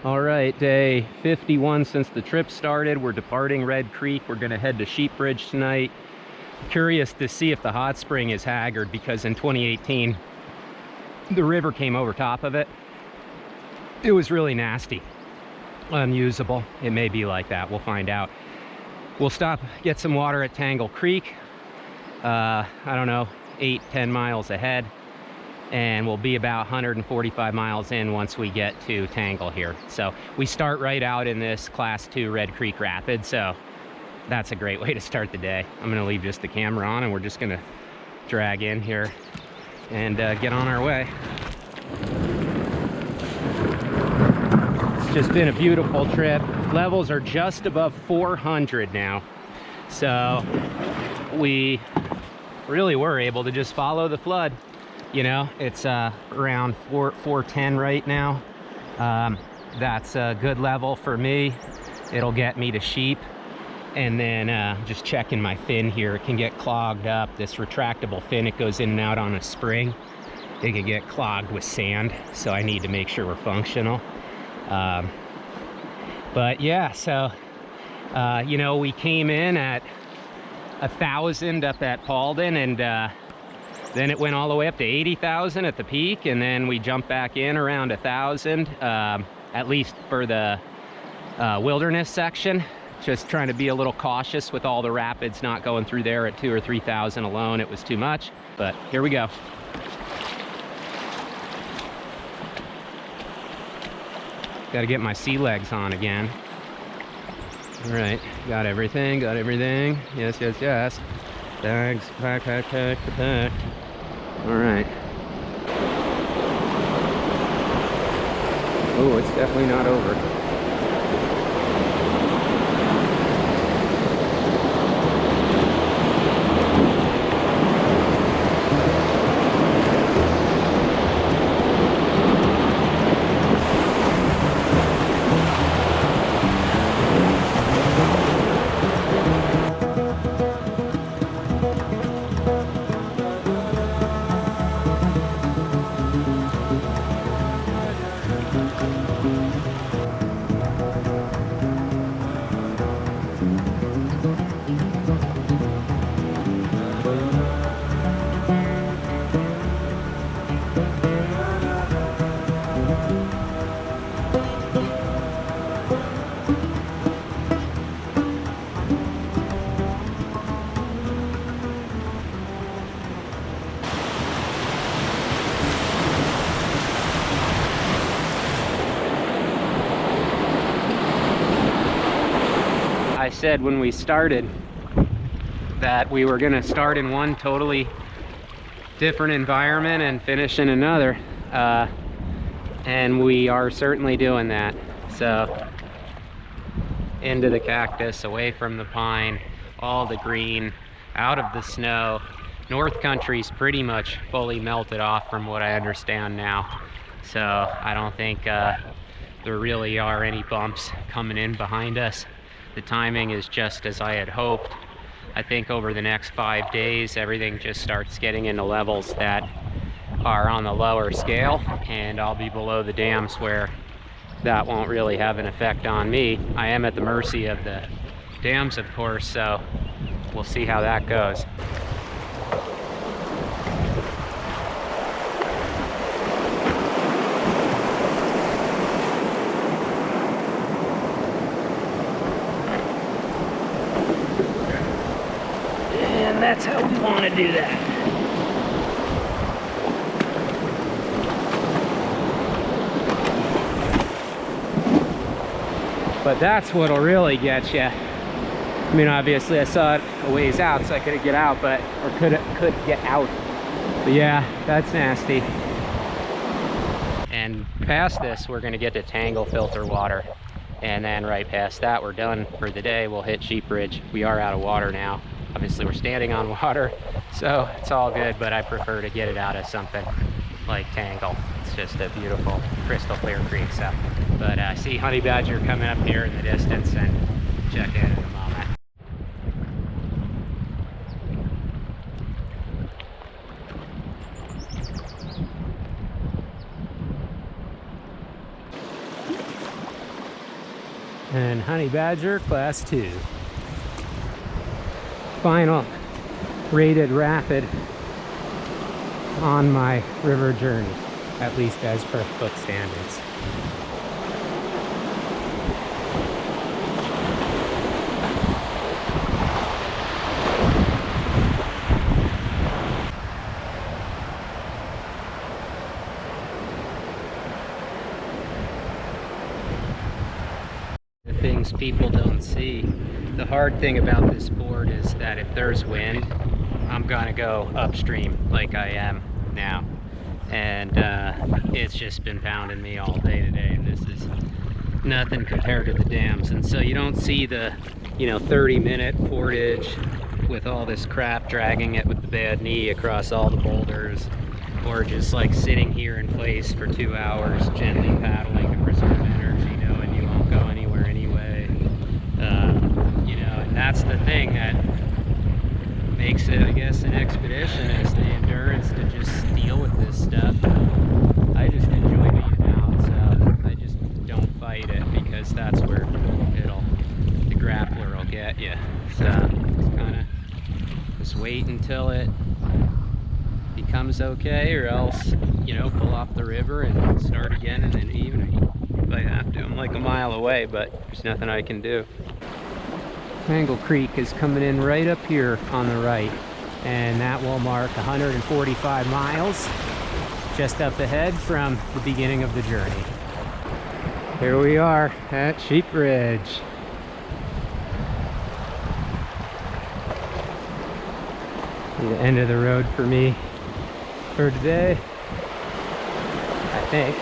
All right, day 51 since the trip started. We're departing Red Creek. We're gonna head to Sheep Bridge tonight. Curious to see if the hot spring is haggard, because in 2018, the river came over top of it. It was really nasty, unusable. It may be like that, we'll find out. We'll stop, get some water at Tangle Creek. I don't know, 8-10 miles ahead. And we'll be about 145 miles in once we get to Tangle here. So we start right out in this Class 2 Red Creek Rapid, so that's a great way to start the day. I'm gonna leave just the camera on and we're just gonna drag in here and get on our way. It's just been a beautiful trip. Levels are just above 400 now. So we really were able to just follow the flood. You know, it's around 410 right now. That's a good level for me. It'll get me to Sheep. And then just checking my fin here, it can get clogged up. This retractable fin, it goes in and out on a spring. It can get clogged with sand, so I need to make sure we're functional. But yeah, so you know, we came in at 1,000 up at Paulden, and then it went all the way up to 80,000 at the peak, and then we jumped back in around 1,000, at least for the wilderness section. Just trying to be a little cautious with all the rapids not going through there at 2,000 or 3,000 alone. It was too much, but here we go. Got to get my sea legs on again. All right, got everything, got everything. Yes, yes, yes. Bags, pack. All right. Oh, it's definitely not over. I said when we started that we were going to start in one totally different environment and finish in another, and we are certainly doing that. So into the cactus, away from the pine, all the green, out of the snow. North Country's pretty much fully melted off from what I understand now, so I don't think there really are any bumps coming in behind us. The timing is just as I had hoped. I think over the next 5 days, everything just starts getting into levels that are on the lower scale, and I'll be below the dams where that won't really have an effect on me. I am at the mercy of the dams, of course, so we'll see how that goes. That's how we want to do that. But that's what'll really get you. I mean, obviously I saw it a ways out, so I couldn't get out, but could get out. But yeah, that's nasty. And past this, we're gonna get to Tangle filter water, and then right past that, we're done for the day. We'll hit Sheep Bridge. We are out of water now. Obviously we're standing on water, so it's all good, but I prefer to get it out of something like Tangle. It's just a beautiful crystal clear creek. So, but I see honey badger coming up here in the distance, and check in a moment. and honey badger class 2. Final rated rapid on my river journey, at least as per book standards. The things people don't see. The hard thing about this board is that if there's wind, I'm gonna go upstream like I am now. And it's just been pounding me all day today, and this is nothing compared to the dams. And so you don't see the 30-minute portage with all this crap dragging it with the bad knee across all the boulders, or just like sitting here in place for 2 hours gently paddling to preserve energy, knowing you won't go anywhere anyway. And that's the thing that makes it, I guess, an expedition, is the endurance to just deal with this stuff. I just enjoy being out, so I just don't fight it, because that's where the grappler will get you. So just kind of just wait until it becomes okay, or else pull off the river and start again in the evening if I have to. I'm like a mile away, but there's nothing I can do. Tangle Creek is coming in right up here on the right, and that will mark 145 miles just up ahead from the beginning of the journey. Here we are at Sheep Ridge. The end of the road for me for today, I think.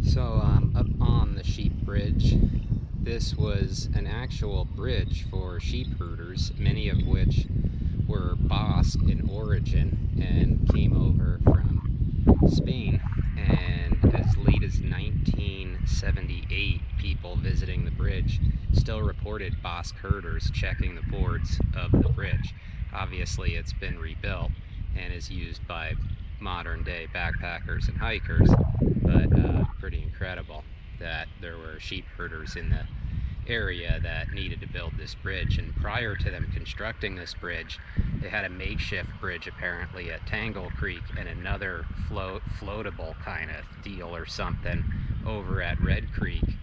So up on the sheep bridge, this was an actual bridge for sheep herders, many of which were Basque in origin and came over from Spain. And as late as 1978, people visiting the bridge still reported Basque herders checking the boards of the bridge. Obviously it's been rebuilt and is used by modern day backpackers and hikers, but pretty incredible that there were sheep herders in the area that needed to build this bridge. And prior to them constructing this bridge, they had a makeshift bridge apparently at Tangle Creek and another floatable kind of deal or something over at Red Creek,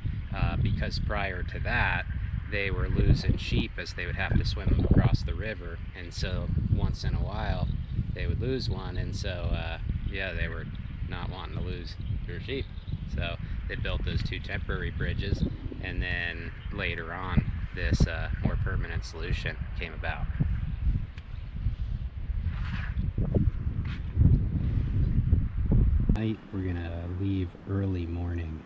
because prior to that they were losing sheep as they would have to swim across the river, and so once in a while they would lose one, and so yeah, they were not wanting to lose their sheep, so they built those two temporary bridges, and then later on this more permanent solution came about. Tonight we're gonna leave early morning,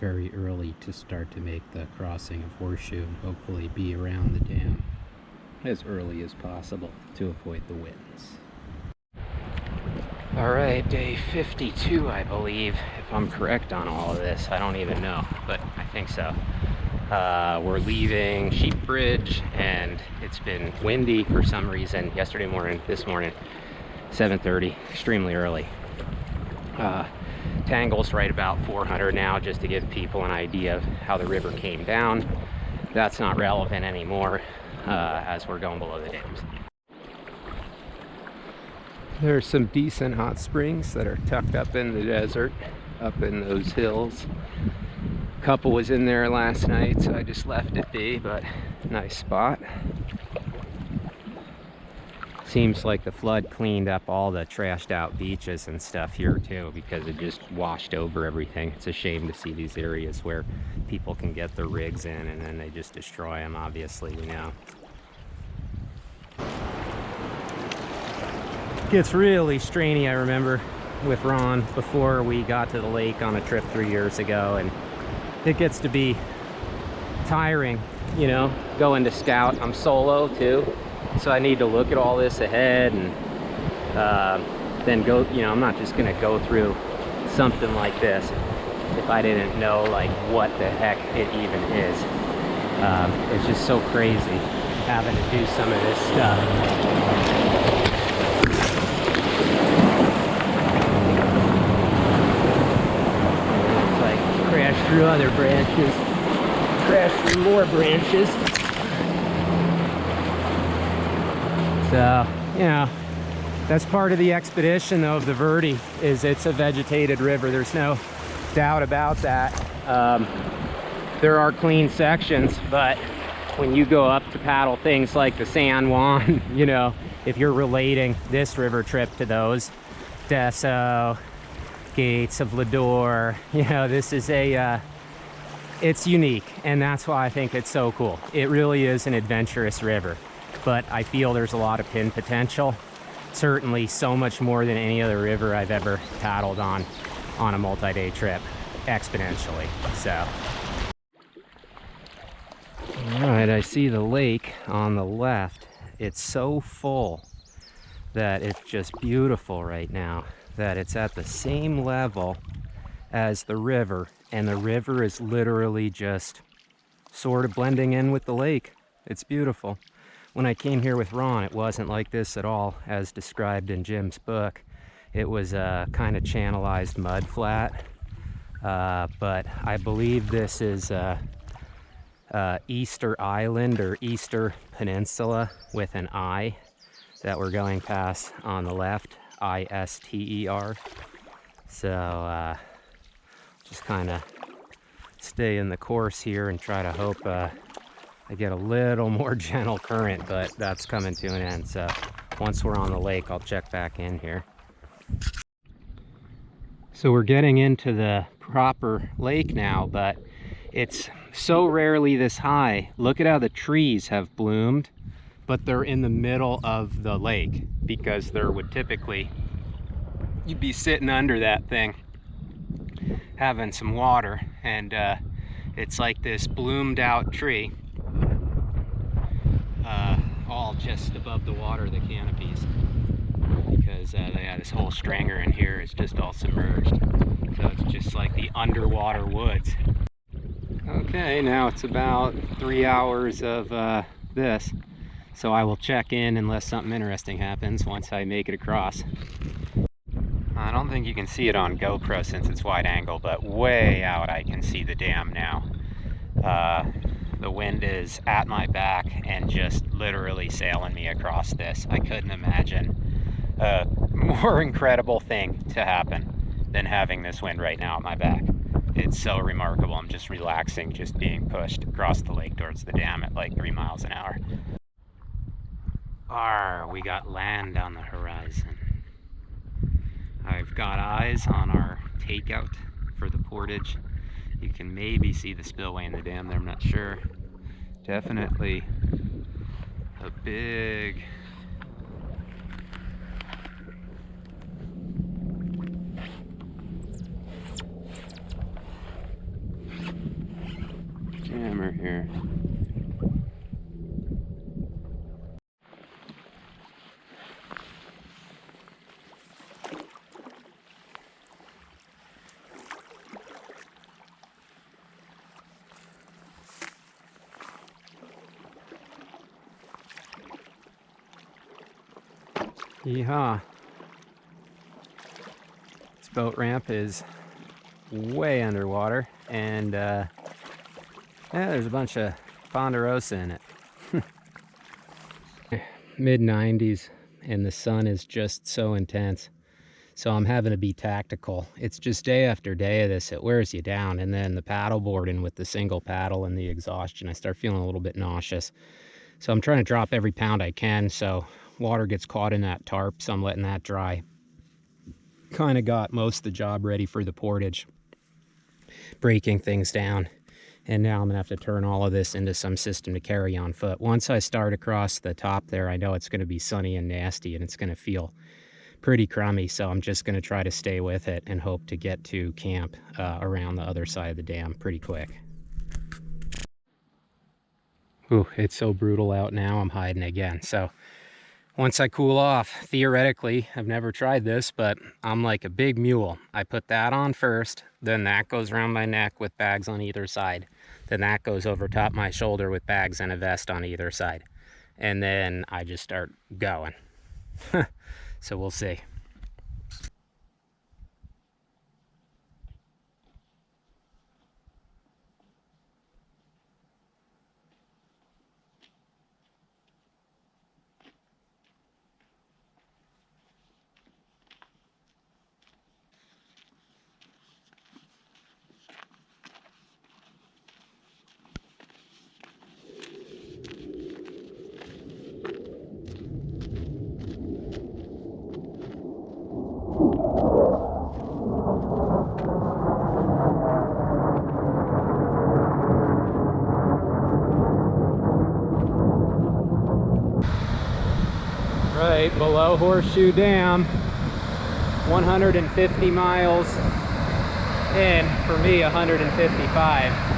very early, to start to make the crossing of Horseshoe and hopefully be around the dam as early as possible to avoid the winds. Alright, day 52, I believe, if I'm correct on all of this. I don't even know, but I think so. We're leaving Sheep Bridge, and it's been windy for some reason yesterday morning, this morning, 7:30, extremely early. Tangle's right about 400 now, just to give people an idea of how the river came down. That's not relevant anymore as we're going below the dams. There's some decent hot springs that are tucked up in the desert, up in those hills. A couple was in there last night, so I just left it be, but nice spot. Seems like the flood cleaned up all the trashed out beaches and stuff here too, because it just washed over everything. It's a shame to see these areas where people can get their rigs in and then they just destroy them, obviously, you know. It gets really strainy, I remember, with Ron before we got to the lake on a trip 3 years ago, and it gets to be tiring, you know, going to scout. I'm solo too, so I need to look at all this ahead and then go, you know, I'm not just gonna go through something like this if I didn't know like what the heck it even is. It's just so crazy having to do some of this stuff. Crash through other branches, crash through more branches. So, you know, that's part of the expedition though of the Verde, is it's a vegetated river. There's no doubt about that. There are clean sections, but when you go up to paddle things like the San Juan, you know, if you're relating this river trip to those, Deso, Gates of Lador, you know, this is a it's unique, and that's why I think it's so cool. It really is an adventurous river, but I feel there's a lot of pin potential, certainly so much more than any other river I've ever paddled on a multi-day trip, exponentially. So all right, I see the lake on the left. It's so full that it's just beautiful right now, that it's at the same level as the river, and the river is literally just sort of blending in with the lake. It's beautiful. When I came here with Ron, it wasn't like this at all, as described in Jim's book. It was a kind of channelized mud flat, but I believe this is Easter Island or Easter Peninsula with an I that we're going past on the left. I-S-T-E-R. So just kind of stay in the course here and try to hope I get a little more gentle current, but that's coming to an end. So once we're on the lake, I'll check back in here. So we're getting into the proper lake now, but it's so rarely this high. Look at how the trees have bloomed, but they're in the middle of the lake, because there would typically, you'd be sitting under that thing having some water, and it's like this bloomed out tree, all just above the water, the canopies, because they have this whole stringer in here is just all submerged, so it's just like the underwater woods. Okay, now it's about 3 hours of this. So I will check in unless something interesting happens once I make it across. I don't think you can see it on GoPro since it's wide angle, but way out I can see the dam now. The wind is at my back and just literally sailing me across this. I couldn't imagine a more incredible thing to happen than having this wind right now at my back. It's so remarkable. I'm just relaxing, just being pushed across the lake towards the dam at like 3 miles an hour. We got land on the horizon. I've got eyes on our takeout for the portage. You can maybe see the spillway in the dam there, I'm not sure. Definitely a big jammer here. Yeehaw. This boat ramp is way underwater, and yeah, there's a bunch of ponderosa in it. Mid-90s, and the sun is just so intense, so I'm having to be tactical. It's just day after day of this, it wears you down, and then the paddleboarding with the single paddle and the exhaustion, I start feeling a little bit nauseous. So I'm trying to drop every pound I can, so water gets caught in that tarp, so I'm letting that dry. Kind of got most of the job ready for the portage, breaking things down. And now I'm gonna have to turn all of this into some system to carry on foot. Once I start across the top there, I know it's gonna be sunny and nasty and it's gonna feel pretty crummy. So I'm just gonna try to stay with it and hope to get to camp around the other side of the dam pretty quick. Ooh, it's so brutal out now, I'm hiding again. So once I cool off, theoretically, I've never tried this, but I'm like a big mule. I put that on first, then that goes around my neck with bags on either side. Then that goes over top my shoulder with bags and a vest on either side. And then I just start going. So we'll see. Right below Horseshoe Dam, 150 miles in, for me 155.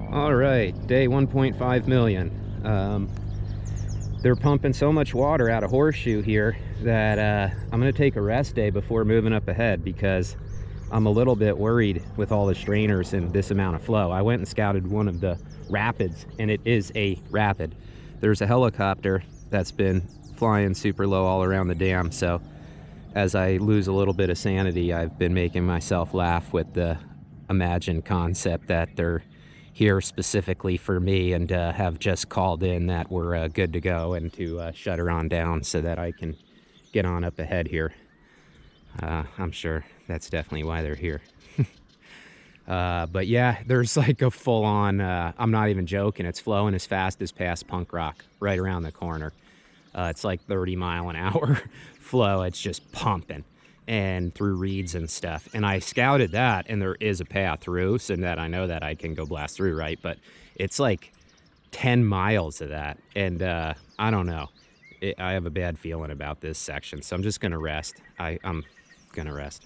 All right, day 1.5 million. They're pumping so much water out of Horseshoe here that I'm gonna take a rest day before moving up ahead, because I'm a little bit worried with all the strainers and this amount of flow. I went and scouted one of the rapids, and it is a rapid. There's a helicopter that's been flying super low all around the dam, so as I lose a little bit of sanity, I've been making myself laugh with the imagined concept that they're here specifically for me, and have just called in that we're good to go and to shut her on down so that I can get on up ahead here. I'm sure that's definitely why they're here. But yeah, there's like a full-on, I'm not even joking, it's flowing as fast as past Punk Rock right around the corner. It's like 30-mile-an-hour flow. It's just pumping and through reeds and stuff. And I scouted that, and there is a path through, so that I know that I can go blast through, right? But it's like 10 miles of that, and I don't know. I have a bad feeling about this section, so I'm just gonna rest. I'm gonna rest.